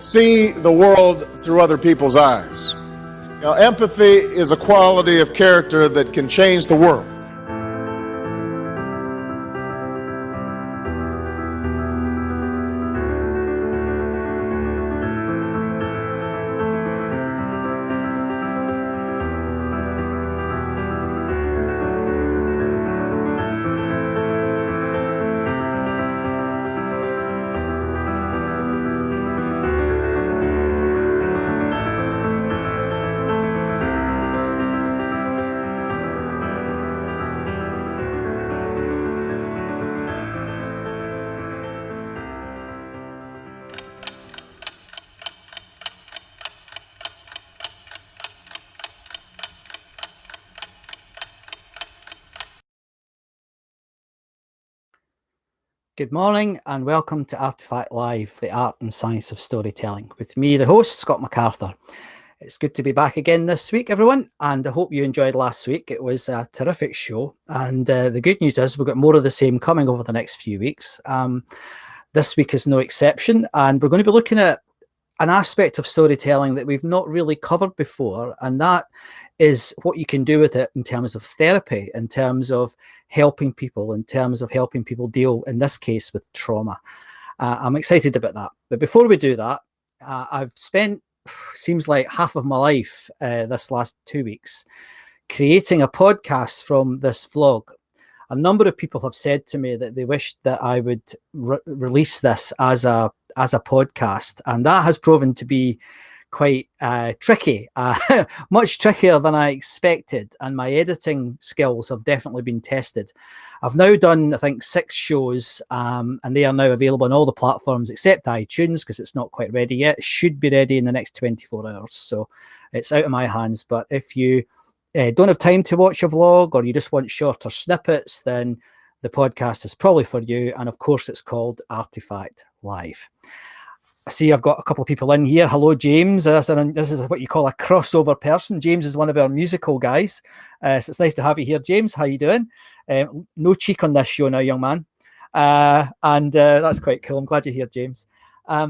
see the world through other people's eyes. Now, empathy is a quality of character that can change the world. Good morning and welcome to Artefact Live, the art and science of storytelling. With me, the host, Scott MacArthur. It's good to be back again this week, everyone, and I hope you enjoyed last week. It was a terrific show, and the good news is we've got more of the same coming over the next few weeks. This week is no exception, and we're going to be looking at an aspect of storytelling that we've not really covered before, and that is what you can do with it in terms of therapy, in terms of helping people, in terms of helping people deal, in this case, with trauma. I'm excited about that. But before we do that, I've spent, seems like half of my life this last 2 weeks creating a podcast from this vlog. A number of people have said to me that they wished that I would release this as a podcast, and that has proven to be quite tricky, much trickier than I expected, and my editing skills have definitely been tested. I've now done, I think, 6 shows, and they are now available on all the platforms except iTunes because it's not quite ready yet. It should be ready in the next 24 hours, so it's out of my hands. But if you don't have time to watch a vlog, or you just want shorter snippets, then the podcast is probably for you. And of course, it's called Artefact Live. I see I've got a couple of people in here. Hello, James. This is what you call a crossover person. James is one of our musical guys. So it's nice to have you here, James. How you doing? No cheek on this show now, young man. And that's quite cool. I'm glad you're here, James.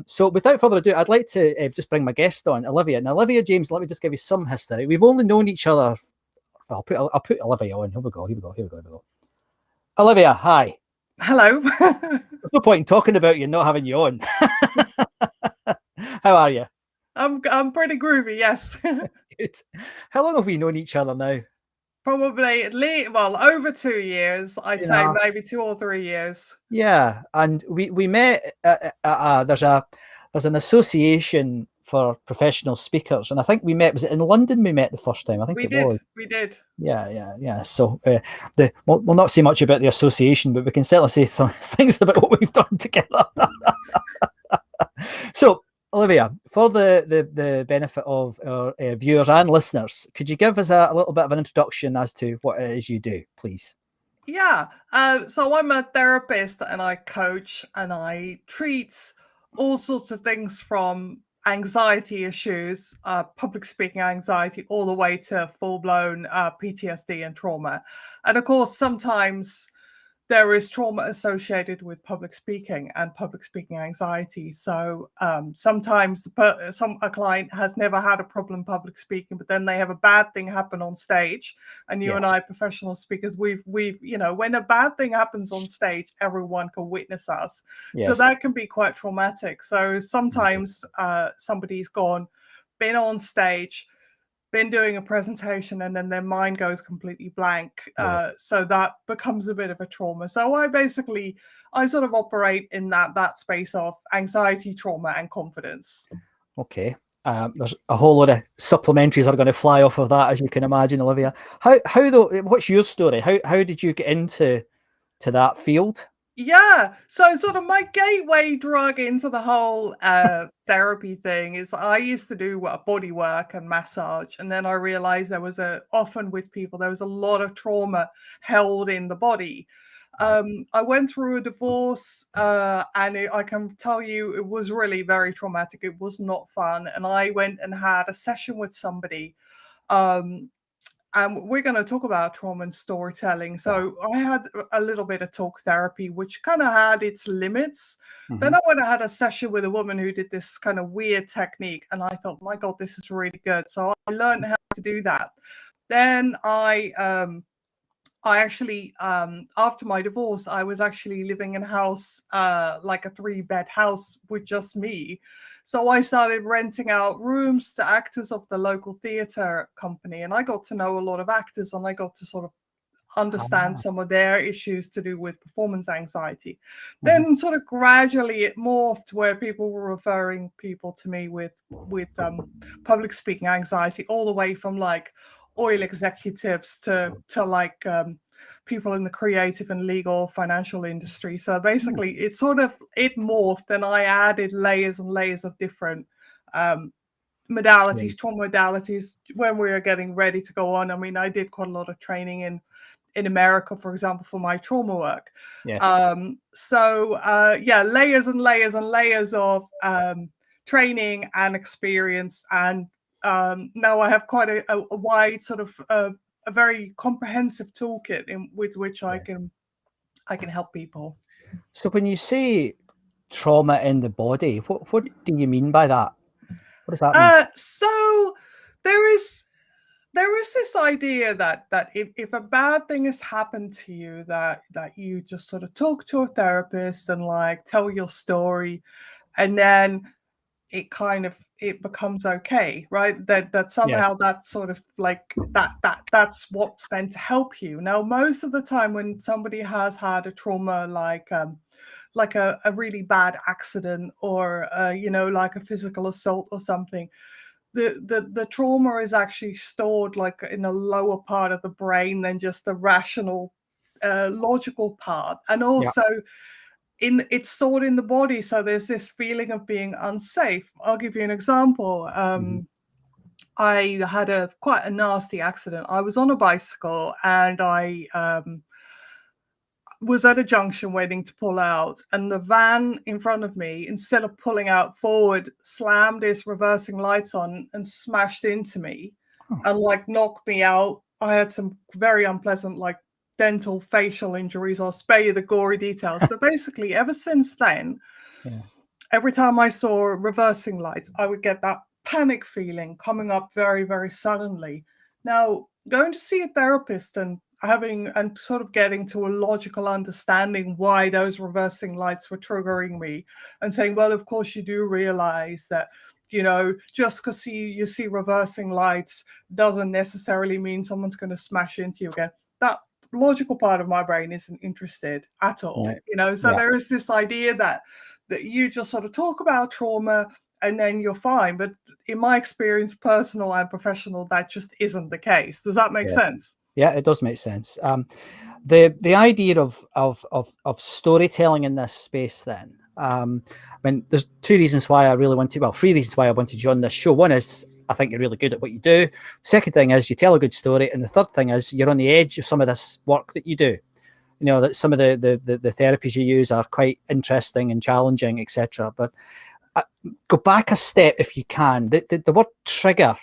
So without further ado, I'd like to just bring my guest on, Olivia. Now, Olivia James, let me just give you some history. We've only known each other. I'll put Olivia on. Here we go. Olivia, hi. Hello. There's no point in talking about you not having you on. How are you? I'm pretty groovy, yes. Good. How long have we known each other now? Probably at least, well, over 2 years. I'd say maybe 2 or 3 years. Yeah, and we met. There's an association for professional speakers, and I think we met. Was it in London? We met the first time. I think we did. Yeah. So we'll not say much about the association, but we can certainly say some things about what we've done together. So, Olivia, for the benefit of our viewers and listeners, could you give us a little bit of an introduction as to what it is you do, please? Yeah. So I'm a therapist, and I coach, and I treat all sorts of things from anxiety issues, public speaking anxiety, all the way to full-blown PTSD and trauma. And of course, sometimes there is trauma associated with public speaking and public speaking anxiety. So sometimes a client has never had a problem public speaking, but then they have a bad thing happen on stage. And you and I, professional speakers, we've when a bad thing happens on stage, everyone can witness us. Yes. So that can be quite traumatic. So sometimes somebody's been on stage, been doing a presentation, and then their mind goes completely blank. So that becomes a bit of a trauma. So I sort of operate in that space of anxiety, trauma, and confidence. Okay. There's a whole lot of supplementaries are going to fly off of that, as you can imagine, Olivia. How though? What's your story? How did you get into that field? Yeah, so sort of my gateway drug into the whole therapy thing is I used to do body work and massage, and then I realized often with people there was a lot of trauma held in the body. I went through a divorce, and I can tell you it was really very traumatic. It was not fun, and I went and had a session with somebody we're going to talk about trauma and storytelling. So I had a little bit of talk therapy, which kind of had its limits. Then I went and had a session with a woman who did this kind of weird technique, and I thought, my God, this is really good. So I learned how to do that. Then I actually, after my divorce, I was actually living in a house, like a 3-bed house with just me. So I started renting out rooms to actors of the local theatre company, and I got to know a lot of actors, and I got to sort of understand some of their issues to do with performance anxiety. Then sort of gradually it morphed where people were referring people to me with public speaking anxiety, all the way from like oil executives to like people in the creative and legal financial industry. So basically it morphed, and I added layers and layers of different modalities, trauma modalities, when we were getting ready to go on. I mean, I did quite a lot of training in America, for example, for my trauma work. Yes. Layers and layers and layers of training and experience, and now I have quite a wide sort of a very comprehensive toolkit with which I can help people. So when you say trauma in the body, what do you mean by that? What does that mean? So there is this idea that if a bad thing has happened to you, that you just sort of talk to a therapist and like tell your story, and then it becomes okay, right? That somehow that's sort of like that's what's meant to help you. Now, most of the time when somebody has had a trauma, like a really bad accident, or like a physical assault or something, the trauma is actually stored like in a lower part of the brain than just the rational logical part, and also it's stored in the body. So there's this feeling of being unsafe. I'll give you an example. I had quite a nasty accident. I was on a bicycle, and I was at a junction waiting to pull out, and the van in front of me, instead of pulling out forward, slammed its reversing lights on and smashed into me and like knocked me out. I had some very unpleasant like dental facial injuries. I'll spare you the gory details, but basically ever since then, every time I saw reversing lights, I would get that panic feeling coming up very, very suddenly. Now, going to see a therapist and sort of getting to a logical understanding why those reversing lights were triggering me, and saying, well, of course you do realize that, just because you see reversing lights doesn't necessarily mean someone's going to smash into you again. That logical part of my brain isn't interested at all. So there is this idea that you just sort of talk about trauma and then you're fine. But in my experience, personal and professional, that just isn't the case. Does that make sense? Yeah, it does make sense. The idea of storytelling in this space, then, I mean, there's three reasons why I wanted you on this show. One is I think you're really good at what you do. Second thing is you tell a good story, and the third thing is you're on the edge of some of this work that you do. That some of the therapies you use are quite interesting and challenging, etc. But go back a step if you can. The word trigger.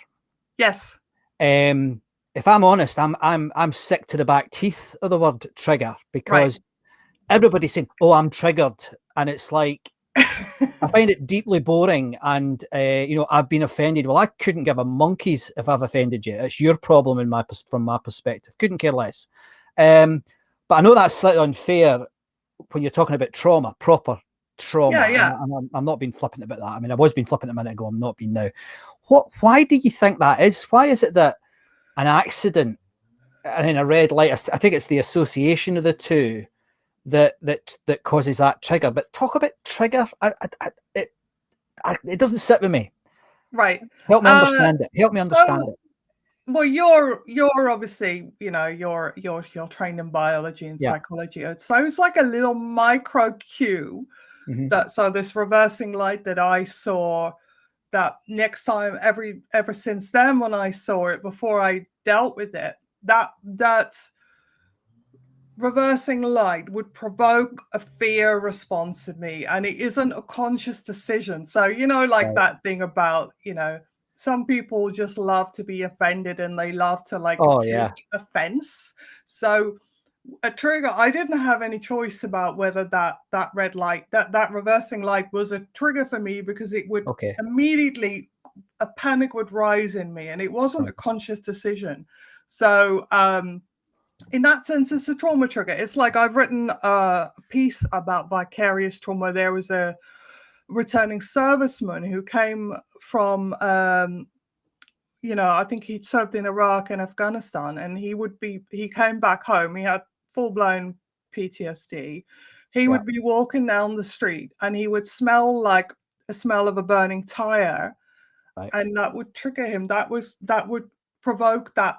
Yes. If I'm honest, I'm sick to the back teeth of the word trigger, because everybody's saying, "Oh, I'm triggered," and it's like I find it deeply boring. And I've been offended. Well, I couldn't give a monkey's if I've offended you. It's your problem from my perspective. Couldn't care less. But I know that's slightly unfair when you're talking about trauma, proper trauma. Yeah. I'm not being flippant about that. I mean, I was being flippant a minute ago. I'm not being now. Why do you think that is? Why is it that an accident and in a red light, I think it's the association of the two that causes that trigger? But talk about trigger. It doesn't sit with me. Right. Help me understand it. Help me understand it. Well, you're obviously, you're trained in biology and psychology. So it's like a little micro cue so this reversing light that I saw, that next time, ever since then, when I saw it, before I dealt with it, that reversing light would provoke a fear response in me, and it isn't a conscious decision. So, that thing about, some people just love to be offended and they love to like Oh, take yeah. offense. So a trigger, I didn't have any choice about whether that red light, that reversing light was a trigger for me, because it would Okay. immediately, a panic would rise in me, and it wasn't a Right. conscious decision. So in that sense, it's a trauma trigger. It's like I've written a piece about vicarious trauma. There was a returning serviceman who came from you know, I think he'd served in Iraq and Afghanistan, and he came back home. He had full-blown PTSD. He Yeah. would be walking down the street and he would smell like a smell of a burning tire, Right. and that would trigger him. That would provoke that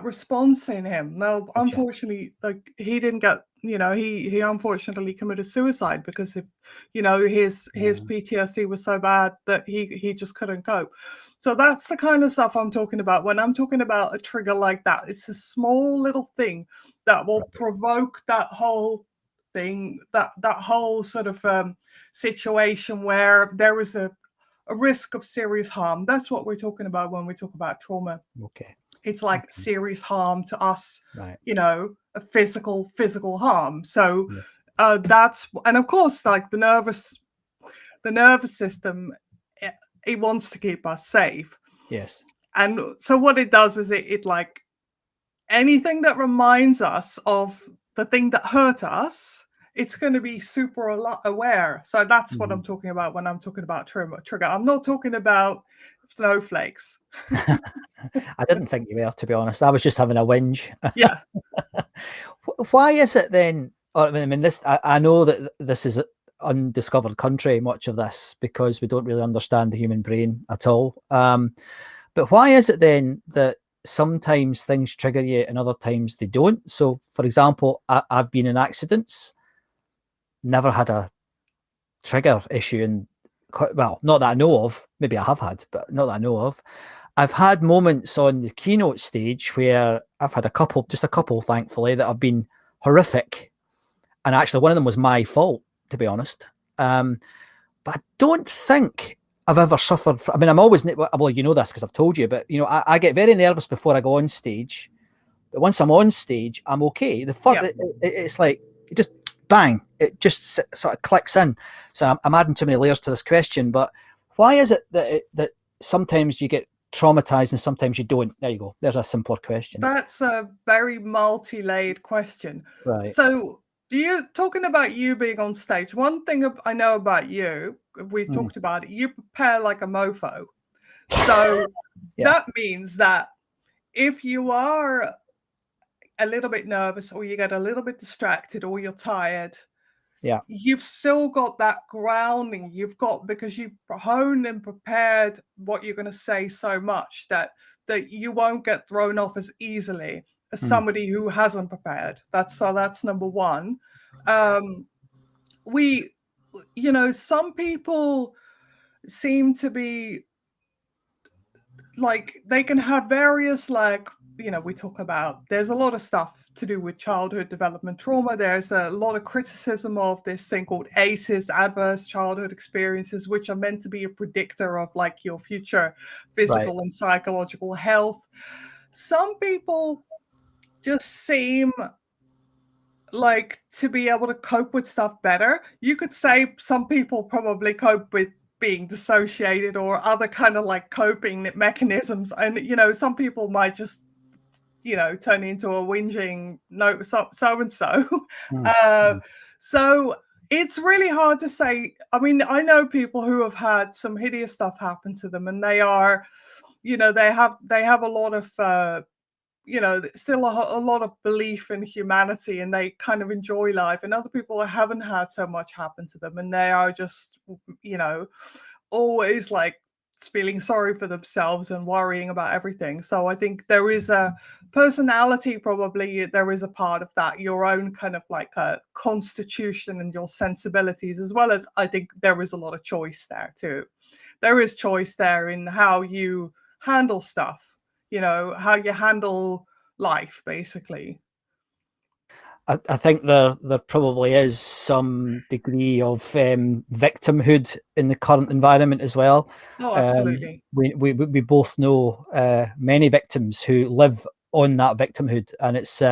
response in him. Now, Gotcha. unfortunately, like he didn't get, you know, he unfortunately committed suicide because of, you know, his PTSD was so bad that he just couldn't cope. So that's the kind of stuff I'm talking about when I'm talking about a trigger like that. It's a small little thing that will provoke that whole thing, that whole sort of situation where there is a risk of serious harm. That's what we're talking about when we talk about trauma. Okay. It's like serious harm to us, Right. you know, a physical harm. So Yes. that's, and of course, like the nervous system, it wants to keep us safe. Yes. And so what it does is it like anything that reminds us of the thing that hurt us, it's going to be super aware. So that's what I'm talking about when I'm talking about trigger. I'm not talking about snowflakes. I didn't think you were, to be honest. I was just having a whinge. Yeah. Why is it then? I mean, this. I know that this is an undiscovered country, much of this, because we don't really understand the human brain at all. But why is it then that sometimes things trigger you and other times they don't? So, for example, I've been in accidents, never had a trigger issue, and well, not that I know of. Maybe I have had, but not that I know of. I've had moments on the keynote stage where I've had just a couple, thankfully, that have been horrific. And actually, one of them was my fault, to be honest. But I don't think I've ever suffered. I mean, I'm always, well, you know this because I've told you, but, you know, I get very nervous before I go on stage. But once I'm on stage, I'm okay. It's like, it just bang, it just sort of clicks in. So I'm adding too many layers to this question, but why is it that sometimes you get traumatized and sometimes you don't? There you go. There's a simpler question. That's a very multi-layered question. Right. So you talking about you being on stage. One thing I know about you, we've talked about it, you prepare like a mofo. So that means that if you are a little bit nervous or you get a little bit distracted or you're tired, you've still got that grounding. You've got, because you've honed and prepared what you're going to say so much that you won't get thrown off as easily as somebody who hasn't prepared. That's number one. You know, some people seem to be like, they can have various, like, you know, we talk about, there's a lot of stuff to do with childhood development trauma. There's a lot of criticism of this thing called ACEs, adverse childhood experiences, which are meant to be a predictor of like your future physical and psychological health. Some people just seem like to be able to cope with stuff better. You could say some people probably cope with being dissociated or other kind of like coping mechanisms, and you know, some people might just, you know, turn into a whinging so and so. So it's really hard to say. I mean, I know people who have had some hideous stuff happen to them, and they are, you know, they have a lot of you know, still a lot of belief in humanity, and they kind of enjoy life. And other people haven't had so much happen to them, and they are just, you know, always like feeling sorry for themselves and worrying about everything. So I think there is a personality, probably there is a part of that, your own kind of like a constitution and your sensibilities, as well as I think there is a lot of choice there too. There is choice there in how you handle stuff, you know, how you handle life, basically. I think there probably is some degree of victimhood in the current environment as well. Oh, absolutely. We both know many victims who live on that victimhood, and it's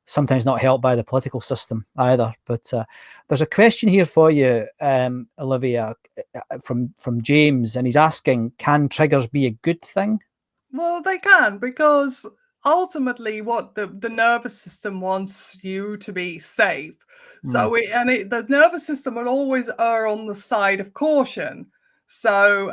sometimes not helped by the political system either. But there's a question here for you, Olivia, from James, and he's asking, can triggers be a good thing? Well, they can, because ultimately what the nervous system wants you to be safe. So the nervous system will always err on the side of caution. So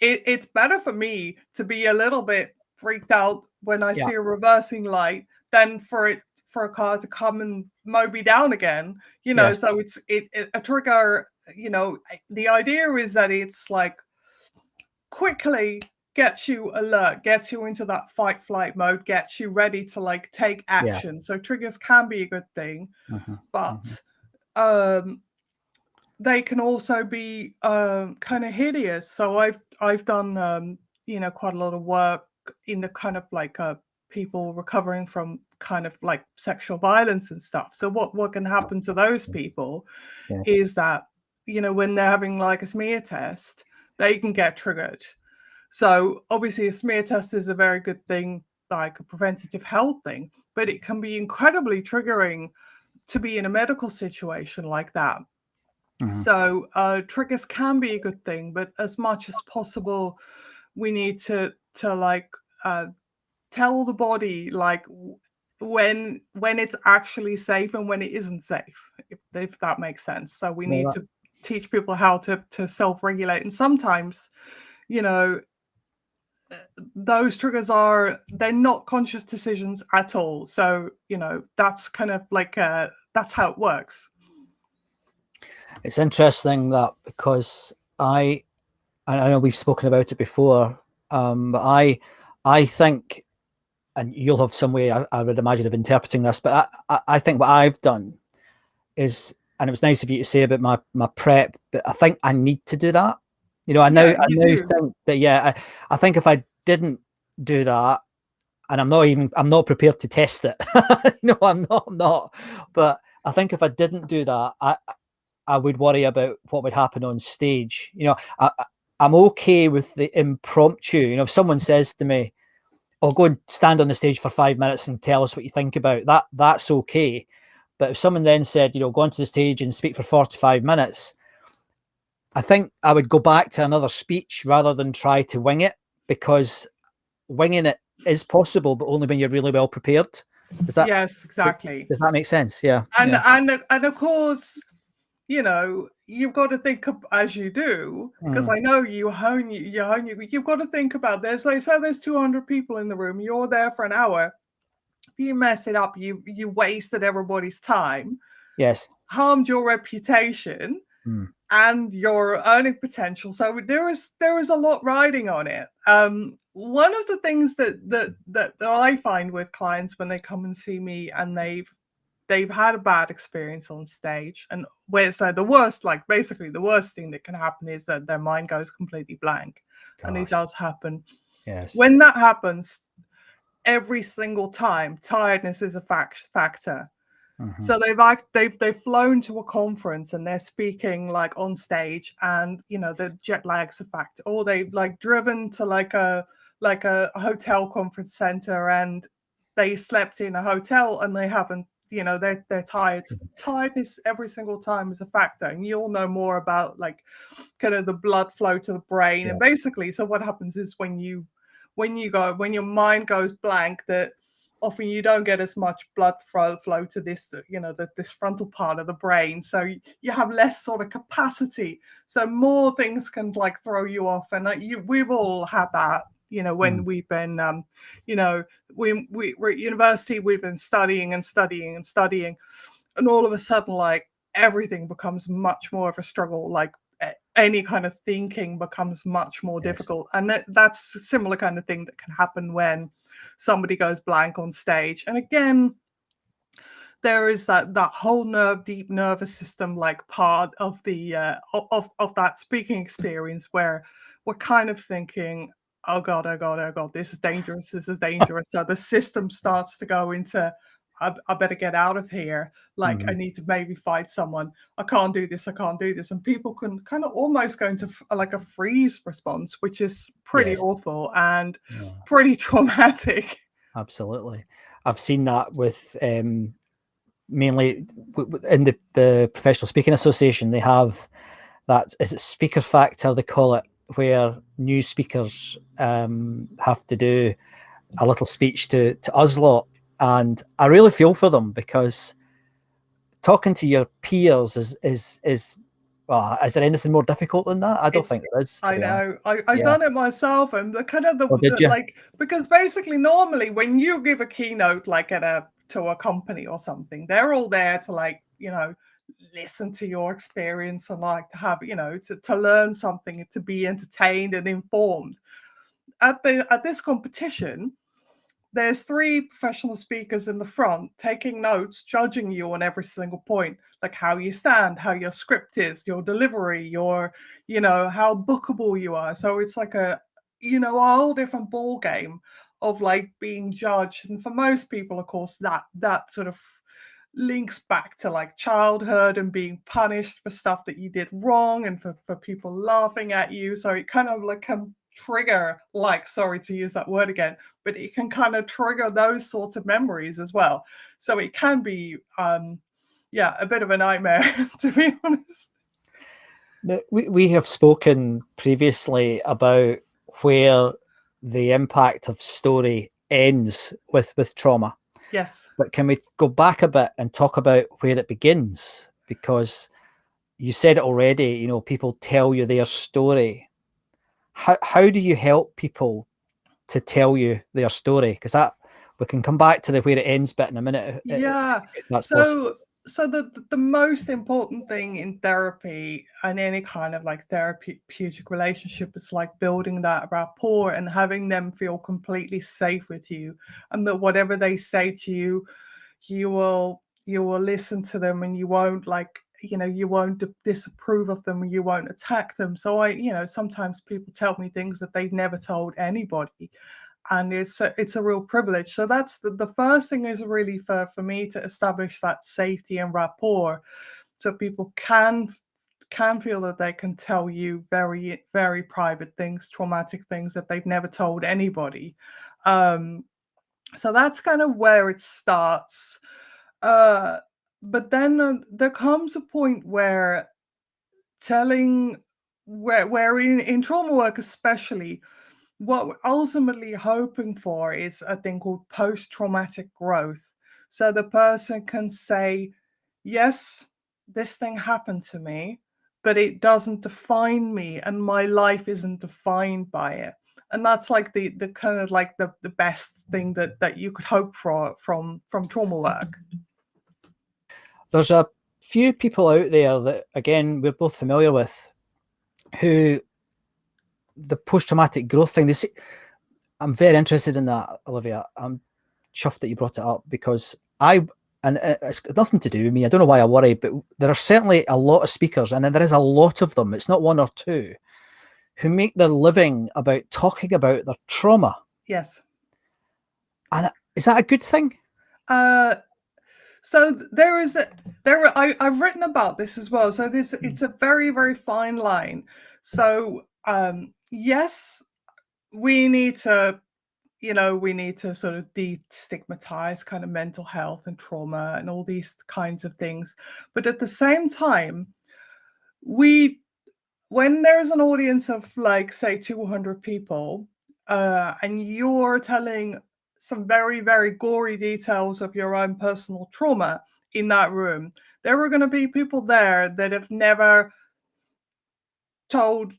it's better for me to be a little bit freaked out when I see a reversing light than for a car to come and mow me down again. Yes. So it's a trigger. The idea is that it's like quickly gets you alert, gets you into that fight flight mode, gets you ready to like take action. So triggers can be a good thing, but they can also be kind of hideous. So I've done quite a lot of work in the kind of like people recovering from kind of like sexual violence and stuff. So what can happen to those people is that when they're having like a smear test, they can get triggered. So obviously a smear test is a very good thing, like a preventative health thing, but it can be incredibly triggering to be in a medical situation like that. So triggers can be a good thing, but as much as possible, we need to like tell the body like when it's actually safe and when it isn't safe, if that makes sense. So we need to teach people how to self-regulate, and sometimes those triggers they're not conscious decisions at all. So that's kind of like that's how it works. It's interesting that, because I know we've spoken about it before, but I think, and you'll have some way, I would imagine, of interpreting this, but I think what I've done is, and it was nice of you to say about my prep, but I think I need to do that. I now think that, I think if I didn't do that, and I'm not prepared to test it. No, I'm not. But I think if I didn't do that, I would worry about what would happen on stage. I'm okay with the impromptu. If someone says to me, "Oh, go and stand on the stage for 5 minutes and tell us what you think about that," that's okay. But if someone then said, go onto the stage and speak for 45 minutes, I think I would go back to another speech rather than try to wing it, because winging it is possible, but only when you're really well prepared. Yes, exactly. Does that make sense? Yeah. And of course, you've got to think as you do, because I know you've got to think about this. Like, say there's 200 people in the room, you're there for an hour. If you mess it up, you wasted everybody's time. Yes. Harmed your reputation and your earning potential. So there is a lot riding on it. One of the things that I find with clients when they come and see me and they've had a bad experience on stage, and where so the worst thing that can happen is that their mind goes completely blank. Gosh. And it does happen. Yes. When that happens, every single time, tiredness is a factor. So they've flown to a conference and they're speaking like on stage, and the jet lag's a factor, or they've like driven to like a hotel conference center and they slept in a hotel and they haven't, they're tired. Tiredness every single time is a factor, and you'll know more about like kind of the blood flow to the brain. And basically, so what happens is when your mind goes blank, that often you don't get as much blood flow to this, this frontal part of the brain. So you have less sort of capacity. So more things can like throw you off. And we've all had that, when we've been, we're at university, we've been studying. And all of a sudden, like everything becomes much more of a struggle. Like any kind of thinking becomes much more difficult. And that's a similar kind of thing that can happen when somebody goes blank on stage. And again, there is that whole deep nervous system like part of the of that speaking experience where we're kind of thinking, oh god, this is dangerous. So the system starts to go into I better get out of here. Like, I need to maybe find someone. I can't do this. I can't do this. And people can kind of almost go into like a freeze response, which is pretty Yes. awful and Yeah. pretty traumatic. Absolutely. I've seen that with mainly in the Professional Speaking Association. They have that, is it speaker factor, they call it, where new speakers have to do a little speech to us lot. And I really feel for them, because talking to your peers is there anything more difficult than that? I don't think there is. I know. I've done it myself, and the kind of did you? like, because basically normally when you give a keynote like to a company or something, they're all there to, like, you know, listen to your experience and like to have, you know, to learn something, to be entertained and informed. At this competition, there's 3 professional speakers in the front taking notes, judging you on every single point, like how you stand, how your script is, your delivery, your, you know, how bookable you are. So it's like a, you know, a whole different ball game of like being judged. And for most people, of course, that sort of links back to like childhood and being punished for stuff that you did wrong, and for people laughing at you. So it kind of like can trigger, like, sorry to use that word again, but it can kind of trigger those sorts of memories as well. So it can be a bit of a nightmare, to be honest. We have spoken previously about where the impact of story ends with trauma. Yes. But can we go back a bit and talk about where it begins? Because you said it already, you know, people tell you their story. How do you help people to tell you their story? Because that, we can come back to the where it ends bit in a minute. Yeah. If that's possible. So the most important thing in therapy and any kind of like therapeutic relationship is like building that rapport and having them feel completely safe with you, and that whatever they say to you, you will listen to them, and you won't, like, you know, you won't disapprove of them, and you won't attack them. So you know, sometimes people tell me things that they've never told anybody, and it's a real privilege. So that's the first thing, is really for me to establish that safety and rapport, so people can feel that they can tell you very, very private things, traumatic things that they've never told anybody. So that's kind of where it starts. But then there comes a point where where in trauma work especially, what we're ultimately hoping for is a thing called post-traumatic growth. So the person can say, yes, this thing happened to me, but it doesn't define me, and my life isn't defined by it. And that's like the kind of like the best thing that you could hope for from trauma work. There's a few people out there that, again, we're both familiar with, who the post-traumatic growth thing, they see, I'm very interested in that, Olivia. I'm chuffed that you brought it up, because and it's got nothing to do with me. I don't know why I worry, but there are certainly a lot of speakers, and there is a lot of them, it's not one or two, who make their living about talking about their trauma. Yes. And is that a good thing? So I've written about this as well. So it's a very, very fine line. So yes, we need to sort of destigmatize kind of mental health and trauma and all these kinds of things. But at the same time, when there's an audience of, like, say 200 people, and you're telling some very, very gory details of your own personal trauma in that room, there are going to be people there that have never told,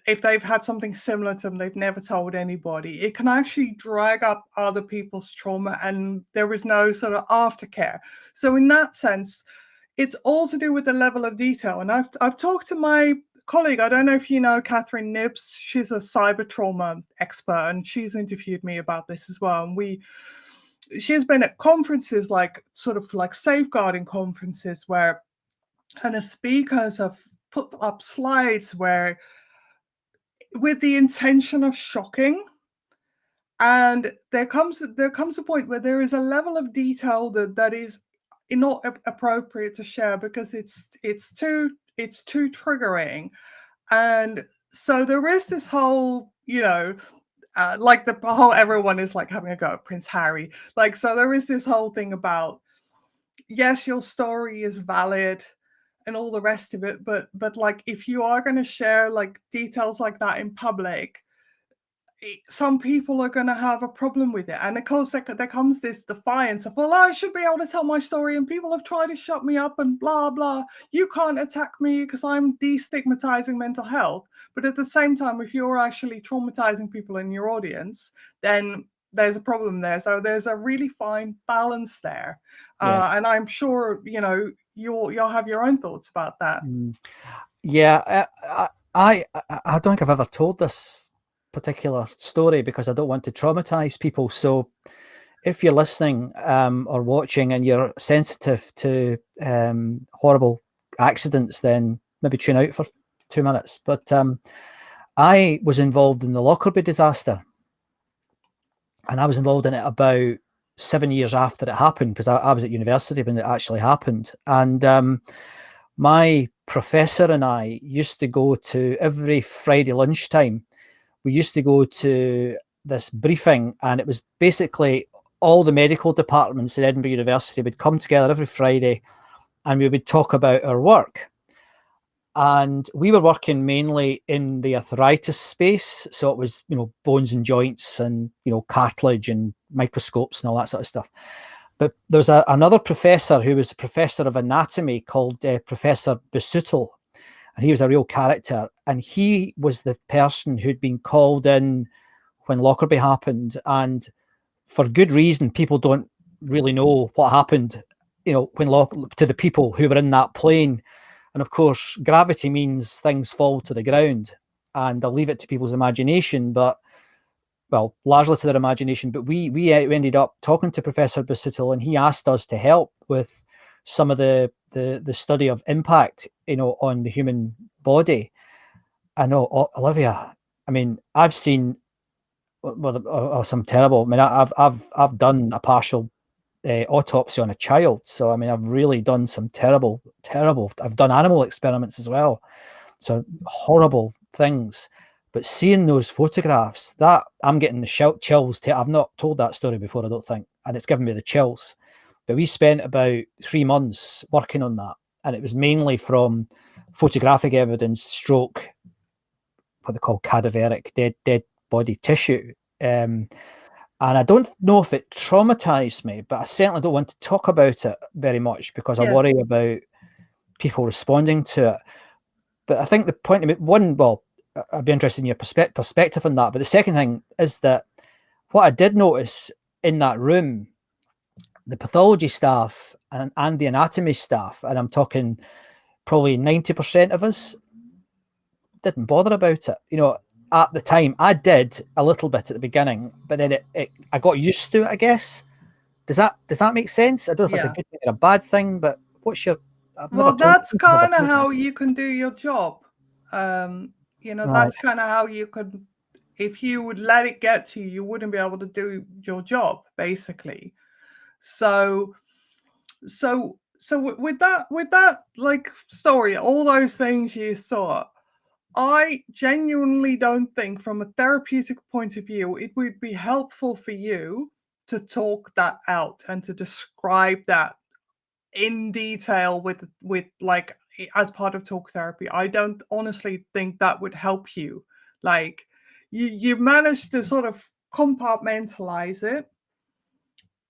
if they've had something similar to them, they've never told anybody. It can actually drag up other people's trauma, and there is no sort of aftercare. So in that sense, it's all to do with the level of detail. And I've talked to my colleague, I don't know if you know Catherine Nibbs, she's a cyber trauma expert, and she's interviewed me about this as well. And she's been at conferences, like sort of like safeguarding conferences, where kind of speakers have put up slides where, with the intention of shocking, And there comes a point where there is a level of detail that is not appropriate to share because it's too triggering. And so there is this whole, like the whole everyone is like having a go at Prince Harry. Like, so there is this whole thing about, yes, your story is valid and all the rest of it, but like if you are going to share like details like that in public, some people are going to have a problem with it. And of course there comes this defiance of, well, I should be able to tell my story and people have tried to shut me up and blah blah, you can't attack me because I'm destigmatizing mental health. But at the same time, if you're actually traumatizing people in your audience, then there's a problem there. So there's a really fine balance there. Yes. And I'm sure you'll have your own thoughts about that. Yeah, I don't think I've ever told this particular story because I don't want to traumatize people. So if you're listening or watching and you're sensitive to horrible accidents, then maybe tune out for 2 minutes. But I was involved in the Lockerbie disaster, and I was involved in it about 7 years after it happened because I was at university when it actually happened. And my professor and I used to go to every Friday lunchtime. We used to go to this briefing, and it was basically all the medical departments at Edinburgh University would come together every Friday and we would talk about our work. And we were working mainly in the arthritis space. So it was, bones and joints and, cartilage and microscopes and all that sort of stuff. But there was another professor who was a professor of anatomy called Professor Basutil. And he was a real character. And he was the person who'd been called in when Lockerbie happened. And for good reason, people don't really know what happened, when to the people who were in that plane. And of course, gravity means things fall to the ground. And I'll leave it to people's imagination, well, largely to their imagination. But we ended up talking to Professor Basutil, and he asked us to help with some of the study of impact, on the human body. I know, Olivia, I mean, I've seen some terrible, I've done a partial autopsy on a child. So, I mean, I've really done some terrible, I've done animal experiments as well. So horrible things. But seeing those photographs, that I'm getting the chills. I've not told that story before, I don't think. And it's given me the chills. But we spent about 3 months working on that. And it was mainly from photographic evidence, stroke, what they call cadaveric, dead body tissue. And I don't know if it traumatized me, but I certainly don't want to talk about it very much because I worry about people responding to it. But I think the point of it, I'd be interested in your perspective on that. But the second thing is that what I did notice in that room, the pathology staff and the anatomy staff, and I'm talking probably 90% of us, didn't bother about it. At the time, I did a little bit at the beginning, but then I got used to it, I guess. Does that make sense? I don't know if it's a good thing or a bad thing, but what's your... Well, that's kind of how you can do your job. That's kind of how you could, if you would let it get to you, you wouldn't be able to do your job, basically. So with that like story, all those things you saw, I genuinely don't think from a therapeutic point of view, it would be helpful for you to talk that out and to describe that in detail with like as part of talk therapy. I don't honestly think that would help you. Like you managed to sort of compartmentalize it.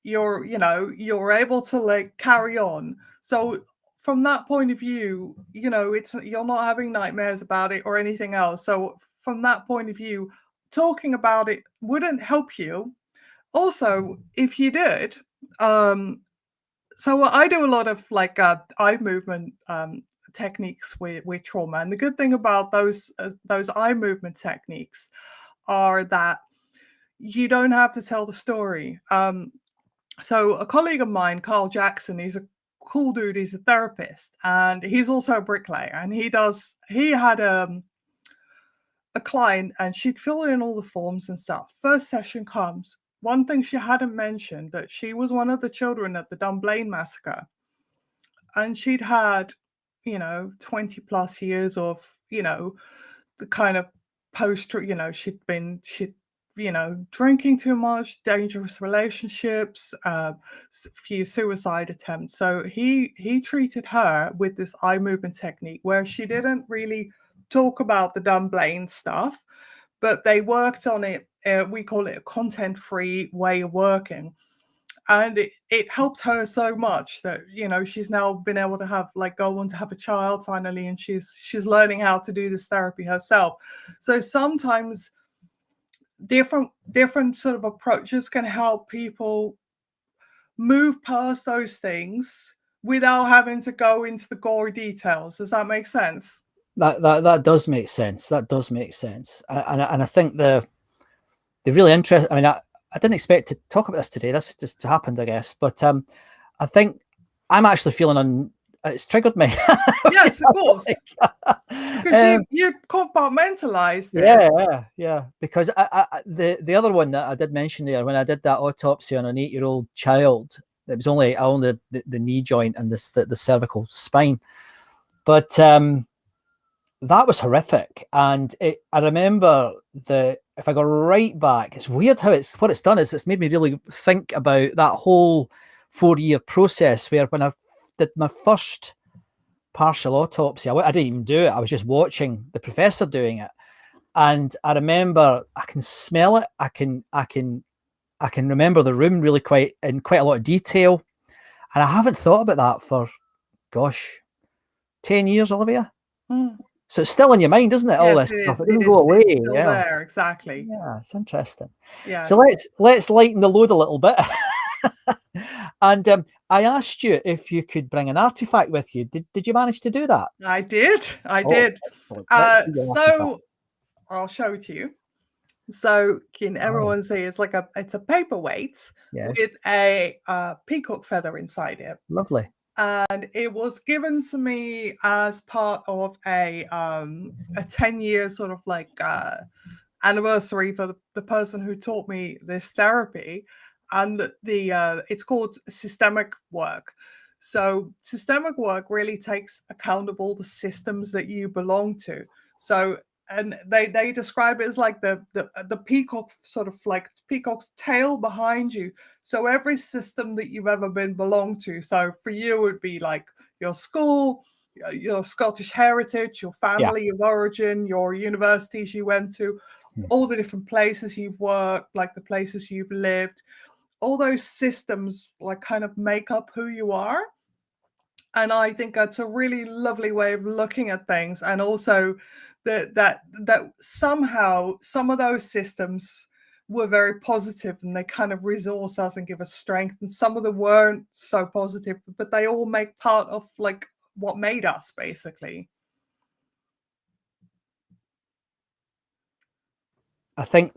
You're able to like carry on. So from that point of view, it's you're not having nightmares about it or anything else. So from that point of view, talking about it wouldn't help you. Also, if you did, so I do a lot of like eye movement techniques with trauma, and the good thing about those eye movement techniques are that you don't have to tell the story. So a colleague of mine, Carl Jackson, he's a cool dude. He's a therapist, and he's also a bricklayer. And he had a client and she'd fill in all the forms and stuff. First session comes. One thing she hadn't mentioned, that she was one of the children at the Dunblane massacre. And she'd had, 20 plus years of, the kind of post, she'd drinking too much, dangerous relationships, few suicide attempts. So he treated her with this eye movement technique where she didn't really talk about the Dunblane stuff, but they worked on it. We call it a content-free way of working. And it helped her so much that, she's now been able to go on to have a child finally, and she's learning how to do this therapy herself. So sometimes different sort of approaches can help people move past those things without having to go into the gory details. Does that make sense? That does make sense. That does make sense. And I think the really interesting, I mean, I didn't expect to talk about this today. This just happened, I guess. But I think I'm actually feeling it's triggered me. Yes, of course. Because you compartmentalized it. Yeah. Because the other one that I did mention there, when I did that autopsy on an 8-year-old child, it was only the knee joint and the cervical spine. But that was horrific. And I remember if I go right back, it's weird how what it's done is it's made me really think about that whole 4-year process where when I did my first partial autopsy, I didn't even do it. I was just watching the professor doing it. And I remember I can smell it. I can remember the room really quite a lot of detail. And I haven't thought about that for, 10 years, Olivia. So it's still in your mind, isn't it? All this stuff. It doesn't go away. It's still there, exactly. Yeah, it's interesting. Yeah. So let's lighten the load a little bit. And I asked you if you could bring an artifact with you. Did you manage to do that? I did. So I'll show it to you. So can everyone see it's a paperweight with a peacock feather inside it. Lovely. And it was given to me as part of a 10-year sort of anniversary for the person who taught me this therapy. And it's called systemic work. So systemic work really takes account of all the systems that you belong to. So, and they describe it as like the peacock, sort of like peacock's tail behind you. So every system that you've ever been belonged to. So for you, it would be like your school, your Scottish heritage, your family of origin, your universities you went to, all the different places you've worked, like the places you've lived. All those systems kind of make up who you are. And I think that's a really lovely way of looking at things. And also that somehow some of those systems were very positive and they kind of resource us and give us strength. And some of them weren't so positive, but they all make part of what made us, basically. I think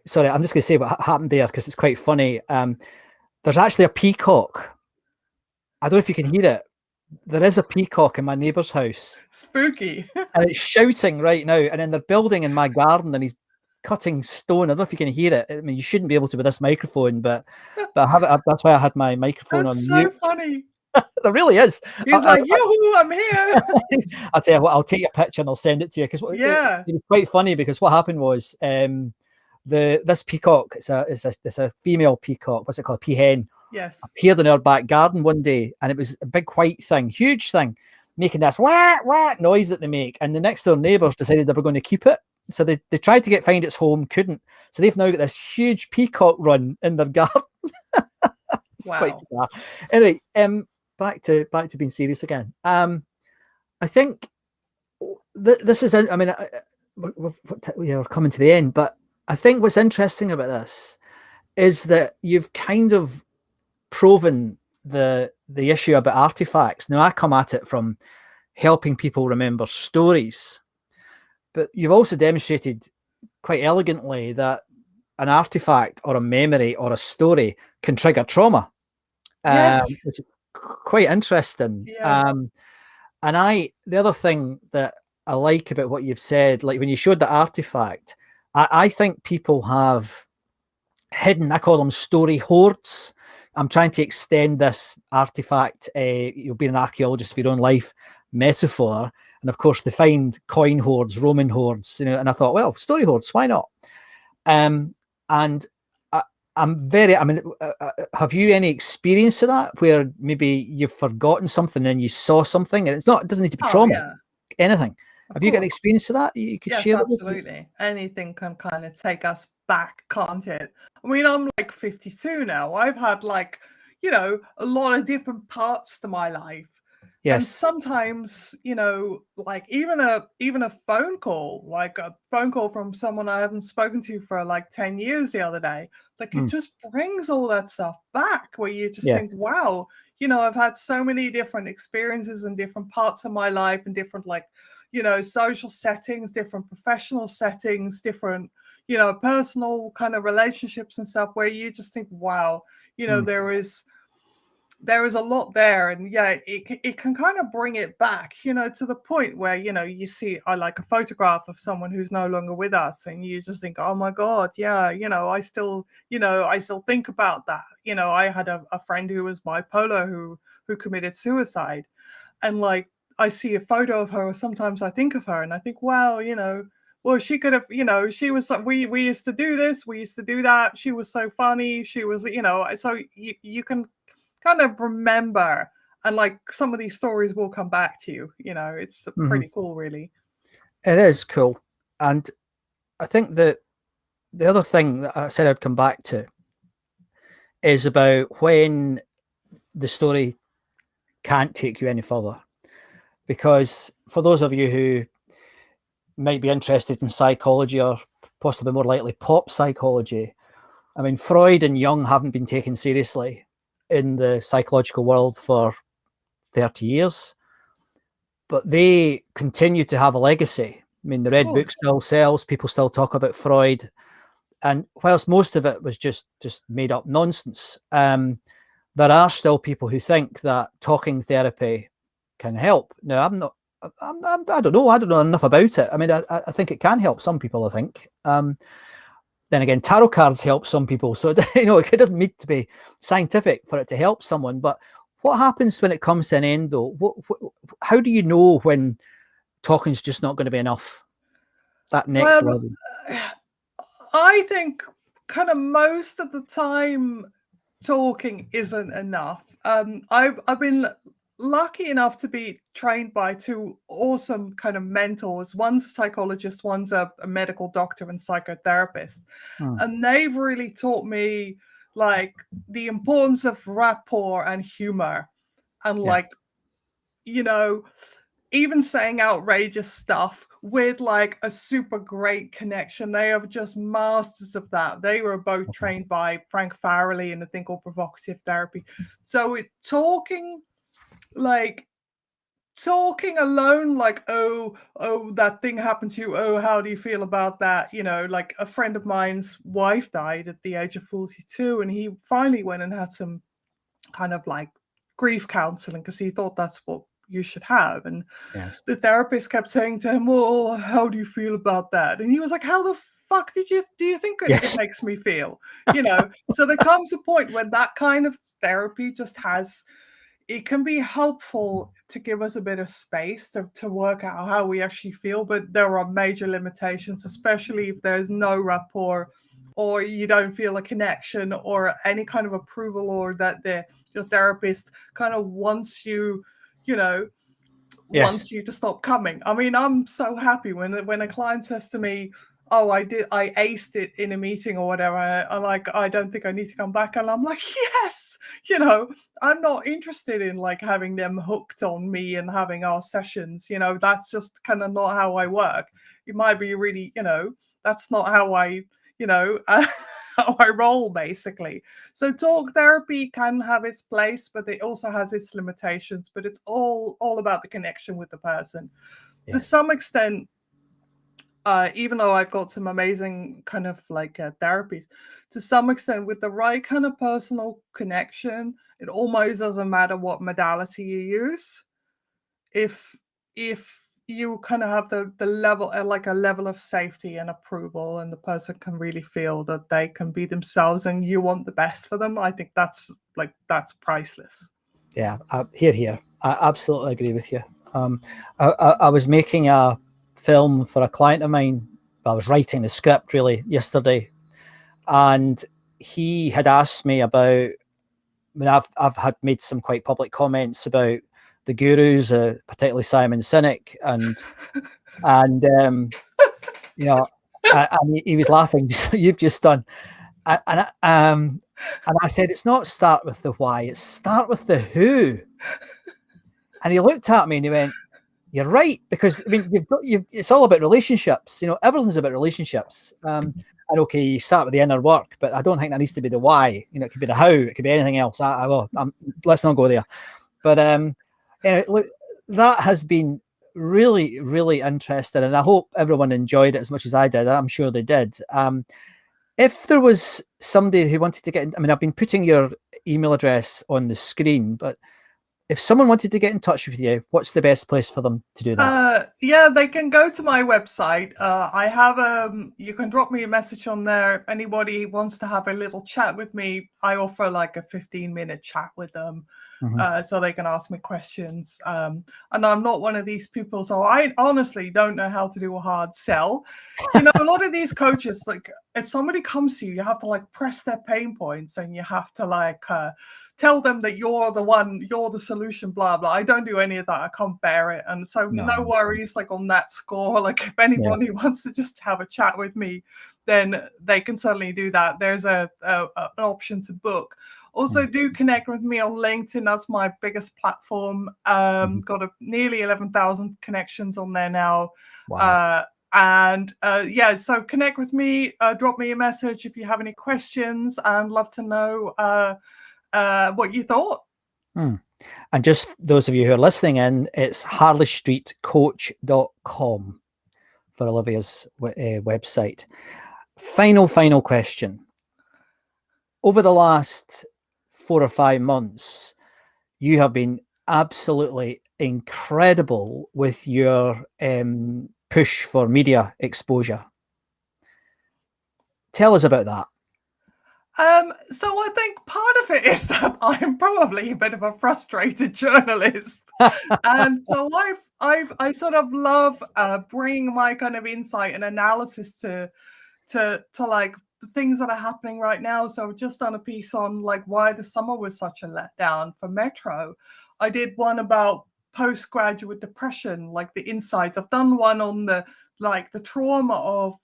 sorry, I'm just going to say what happened there because it's quite funny. There's actually a peacock. I don't know if you can hear it. There is a peacock in my neighbour's house. Spooky. And it's shouting right now. And then they're building in my garden and he's cutting stone. I don't know if you can hear it. I mean, you shouldn't be able to with this microphone, but I have it. That's why I had my microphone on mute. That's so funny. There really is. He's like, yoo-hoo, I'm here. I'll tell you what, I'll take a picture and I'll send it to you because it was quite funny because what happened was this peacock, it's a female peacock, what's it called, a peahen, appeared in our back garden one day, and it was a big white thing, huge thing, making this wah wah noise that they make. And the next door neighbours decided they were going to keep it, so they tried to find its home, couldn't. So they've now got this huge peacock run in their garden. It's quite bizarre. Anyway, back to being serious again. I think this is, I mean, we're coming to the end, but I think what's interesting about this is that you've kind of proven the issue about artifacts. Now, I come at it from helping people remember stories, but you've also demonstrated quite elegantly that an artifact or a memory or a story can trigger trauma, which is quite interesting. And the other thing that I like about what you've said, like when you showed the artifact, I think people have hidden, I call them story hoards. I'm trying to extend this artifact, you'll be an archaeologist of your own life metaphor. And of course, they find coin hoards, Roman hoards, and I thought, well, story hoards, why not? And have you any experience of that where maybe you've forgotten something and you saw something, and it doesn't need to be trauma, anything? Have you got experience of that you could share with us? Absolutely. Anything can kind of take us back, can't it? I mean, I'm like 52 now. I've had like, a lot of different parts to my life. Yes. And sometimes, like even a phone call, like a phone call from someone I haven't spoken to for like 10 years the other day, like it just brings all that stuff back where you just think, wow, I've had so many different experiences and different parts of my life and different social settings, different professional settings, different, personal kind of relationships and stuff where you just think, wow, there is a lot there. And it can kind of bring it back, to the point where, you see, I like a photograph of someone who's no longer with us and you just think, oh my God, I still think about that. I had a friend who was bipolar who committed suicide, and like, I see a photo of her, or sometimes I think of her and I think, wow, well, she could have, she was like, we used to do this, we used to do that. She was so funny. She was, so you can kind of remember, and like some of these stories will come back to you. It's pretty cool, really. It is cool. And I think that the other thing that I said I'd come back to is about when the story can't take you any further. Because for those of you who might be interested in psychology, or possibly more likely pop psychology, I mean, Freud and Jung haven't been taken seriously in the psychological world for 30 years, but they continue to have a legacy. I mean, the Red Book still sells, people still talk about Freud, and whilst most of it was just made up nonsense, there are still people who think that talking therapy can help. Now, I don't know enough about it. I mean, I think it can help some people, I think. Then again, tarot cards help some people. So, it doesn't need to be scientific for it to help someone. But what happens when it comes to an end, though? How do you know when talking's just not going to be enough? That next level? I think kind of most of the time talking isn't enough. I've been lucky enough to be trained by two awesome kind of mentors. One's a psychologist, one's a medical doctor and psychotherapist. And they've really taught me like the importance of rapport and humor, and like, even saying outrageous stuff with like a super great connection. They are just masters of that. They were both trained by Frank Farrelly in a thing called provocative therapy. So talking alone, like, oh, that thing happened to you. Oh, how do you feel about that? Like a friend of mine's wife died at the age of 42, and he finally went and had some kind of like grief counseling because he thought that's what you should have. And the therapist kept saying to him, well, how do you feel about that? And he was like, how the fuck do you think it makes me feel? So there comes a point when that kind of therapy just it can be helpful to give us a bit of space to work out how we actually feel, but there are major limitations, especially if there's no rapport, or you don't feel a connection or any kind of approval, or that your therapist kind of wants you wants you to stop coming. I mean, I'm so happy when a client says to me, oh, I aced it in a meeting or whatever. I'm like, I don't think I need to come back. And I'm like, yes, I'm not interested in like having them hooked on me and having our sessions. That's just kind of not how I work. It might be really, that's not how I, how I roll, basically. So talk therapy can have its place, but it also has its limitations. But it's all about the connection with the person. To some extent, even though I've got some amazing kind of like therapies, to some extent, with the right kind of personal connection, it almost doesn't matter what modality you use. If you kind of have the level, like a level of safety and approval, and the person can really feel that they can be themselves and you want the best for them. I think that's priceless. Yeah, here. I absolutely agree with you. I was making a film for a client of mine. I was writing the script really yesterday, and he had asked me about. I mean, I've had made some quite public comments about the gurus, particularly Simon Sinek, and you know, and he was laughing. You've just done, and I said it's not start with the why, it's start with the who. And he looked at me and he went, "You're right," because I mean, it's all about relationships. Everything's about relationships. And okay, you start with the inner work, but I don't think that needs to be the why. It could be the how. It could be anything else. Let's not go there. But look, that has been really, really interesting, and I hope everyone enjoyed it as much as I did. I'm sure they did. If there was somebody who wanted to get in, I mean, I've been putting your email address on the screen, but if someone wanted to get in touch with you, what's the best place for them to do that? Yeah, they can go to my website. I have you can drop me a message on there. If anybody wants to have a little chat with me, I offer like a 15-minute chat with them. So they can ask me questions. And I'm not one of these people, so I honestly don't know how to do a hard sell. A lot of these coaches, like if somebody comes to you, you have to like press their pain points and you have to like tell them that you're the one, you're the solution, blah, blah. I don't do any of that. I can't bear it. And so no worries like on that score. Like if anybody wants to just have a chat with me, then they can certainly do that. There's an option to book. Also, do connect with me on LinkedIn. That's my biggest platform. Got nearly 11,000 connections on there now. Wow. So connect with me. Drop me a message if you have any questions. I'd love to know what you thought. And just those of you who are listening in, it's harleystreetcoach.com for Olivia's website. Final question. Over the last 4 or 5 months, you have been absolutely incredible with your push for media exposure. Tell us about that. So I think part of it is that I'm probably a bit of a frustrated journalist, and so I sort of love bringing my kind of insight and analysis to like things that are happening right now. So I've just done a piece on like why the summer was such a letdown for Metro. I did one about postgraduate depression, like the insights. I've done one on the trauma of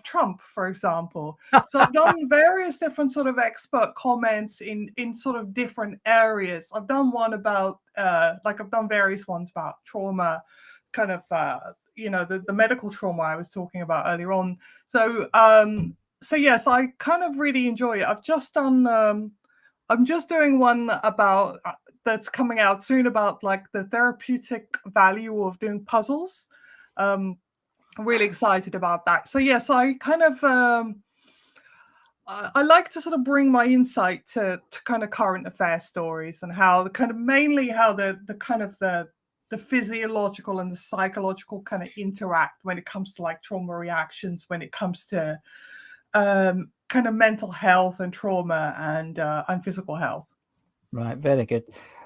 Trump, for example. So I've done various different sort of expert comments in sort of different areas. I've done one about I've done various ones about trauma, kind of the medical trauma I was talking about earlier on. So yes, I kind of really enjoy it. I've just done I'm just doing one about that's coming out soon about like the therapeutic value of doing puzzles. I'm really excited about that. So yes, I kind of I like to sort of bring my insight to kind of current affair stories and how the kind of mainly how the kind of the physiological and the psychological kind of interact when it comes to like trauma reactions, when it comes to kind of mental health and trauma and physical health. Right, very good.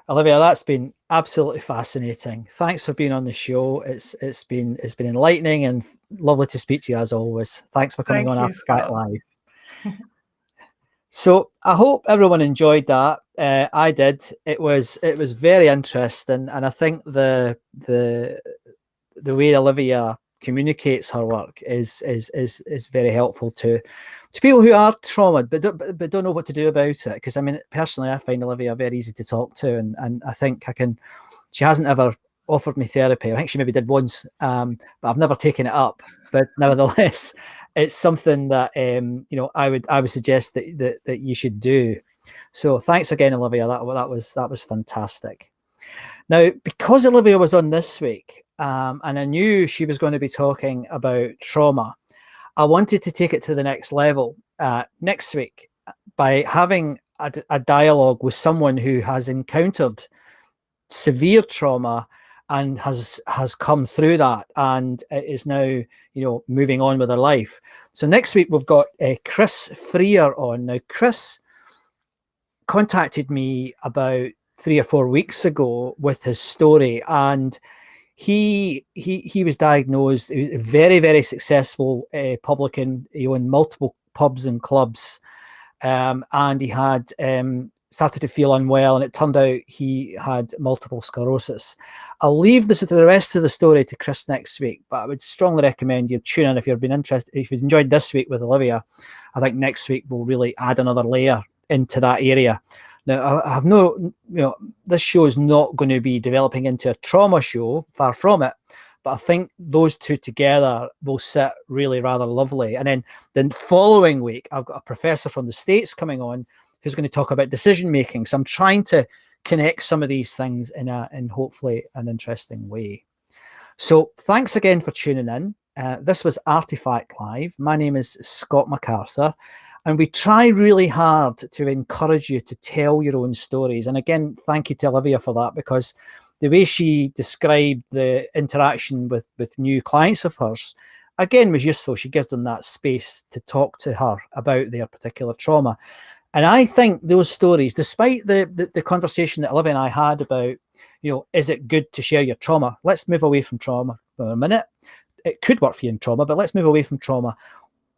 Olivia, that's been absolutely fascinating. Thanks for being on the show. It's been enlightening and lovely to speak to you as always. Thanks for coming on ARTEFACTLive. So I hope everyone enjoyed that. I did. It was very interesting, and I think the way Olivia communicates her work is very helpful to people who are traumatized but don't know what to do about it. Because I mean, personally, I find Olivia very easy to talk to, and I think she hasn't ever offered me therapy. I think she maybe did once, but I've never taken it up. But nevertheless, it's something that I would suggest that you should do. So thanks again, Olivia. That was fantastic. Now, because Olivia was on this week, and I knew she was going to be talking about trauma, I wanted to take it to the next level next week by having a dialogue with someone who has encountered severe trauma and has come through that and is now, you know, moving on with her life. So next week we've got Chris Freer on. Now, Chris contacted me about 3 or 4 weeks ago with his story, and he was diagnosed. He was a very, very successful publican. He owned multiple pubs and clubs, and he had started to feel unwell, and it turned out he had multiple sclerosis. I'll leave the rest of the story to Chris next week, but I would strongly recommend you tune in if you've been interested. If you've enjoyed this week with Olivia, I think next week we'll really add another layer into that area. Now, I have no, you know, this show is not going to be developing into a trauma show, far from it, but I think those two together will sit really rather lovely. And then the following week, I've got a professor from the States coming on who's going to talk about decision making. So I'm trying to connect some of these things in hopefully an interesting way. So thanks again for tuning in. This was Artefact Live. My name is Scott MacArthur, and we try really hard to encourage you to tell your own stories. And again, thank you to Olivia for that, because the way she described the interaction with new clients of hers, again, was useful. She gives them that space to talk to her about their particular trauma. And I think those stories, despite the conversation that Olivia and I had about, you know, is it good to share your trauma? Let's move away from trauma for a minute. It could work for you in trauma, but let's move away from trauma.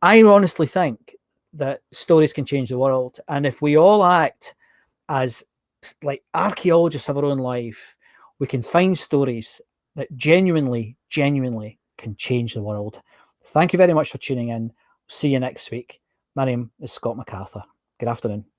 I honestly think that stories can change the world. And if we all act as like archaeologists of our own life, we can find stories that genuinely can change the world. Thank you very much for tuning in. See you next week. My name is Scott MacArthur. Good afternoon.